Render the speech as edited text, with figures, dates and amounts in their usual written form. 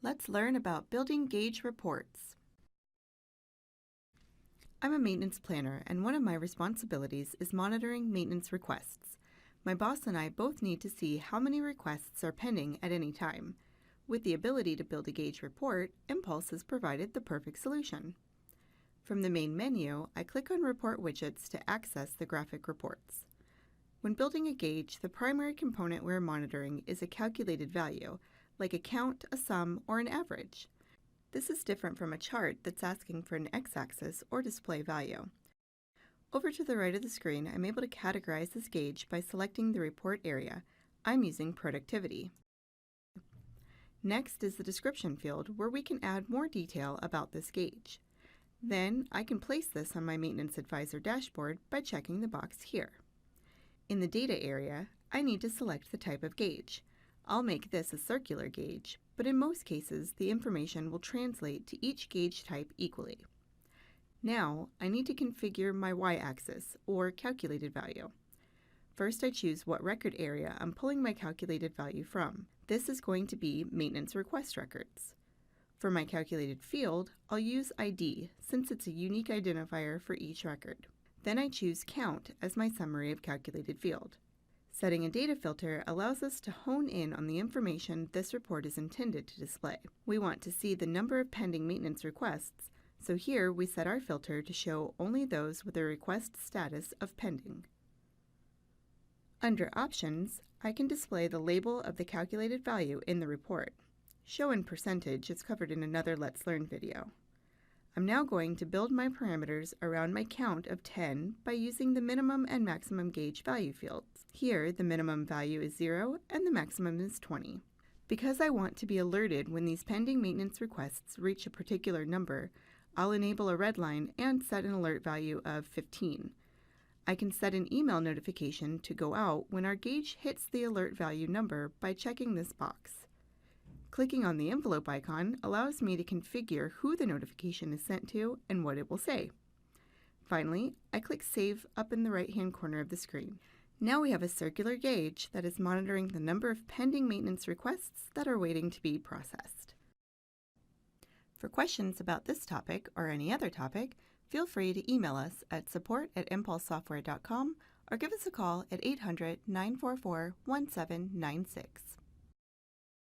Let's learn about building gauge reports. I'm a maintenance planner, and one of my responsibilities is monitoring maintenance requests. My boss and I both need to see how many requests are pending at any time. With the ability to build a gauge report, MPulse has provided the perfect solution. From the main menu, I click on Report widgets to access the graphic reports. When building a gauge, the primary component we're monitoring is a calculated value, like a count, a sum, or an average. This is different from a chart that's asking for an x-axis or display value. Over to the right of the screen, I'm able to categorize this gauge by selecting the report area. I'm using productivity. Next is the description field, where we can add more detail about this gauge. Then I can place this on my Maintenance Advisor dashboard by checking the box here. In the data area, I need to select the type of gauge. I'll make this a circular gauge, but in most cases the information will translate to each gauge type equally. Now I need to configure my y-axis, or calculated value. First I choose what record area I'm pulling my calculated value from. This is going to be maintenance request records. For my calculated field, I'll use ID since it's a unique identifier for each record. Then I choose count as my summary of calculated field. Setting a data filter allows us to hone in on the information this report is intended to display. We want to see the number of pending maintenance requests, so here we set our filter to show only those with a request status of pending. Under Options, I can display the label of the calculated value in the report. Show in percentage is covered in another Let's Learn video. I'm now going to build my parameters around my count of 10 by using the minimum and maximum gauge value fields. Here, the minimum value is 0 and the maximum is 20. Because I want to be alerted when these pending maintenance requests reach a particular number, I'll enable a red line and set an alert value of 15. I can set an email notification to go out when our gauge hits the alert value number by checking this box. Clicking on the envelope icon allows me to configure who the notification is sent to and what it will say. Finally, I click Save up in the right-hand corner of the screen. Now we have a circular gauge that is monitoring the number of pending maintenance requests that are waiting to be processed. For questions about this topic or any other topic, feel free to email us at support@mpulsesoftware.com or give us a call at 800-944-1796.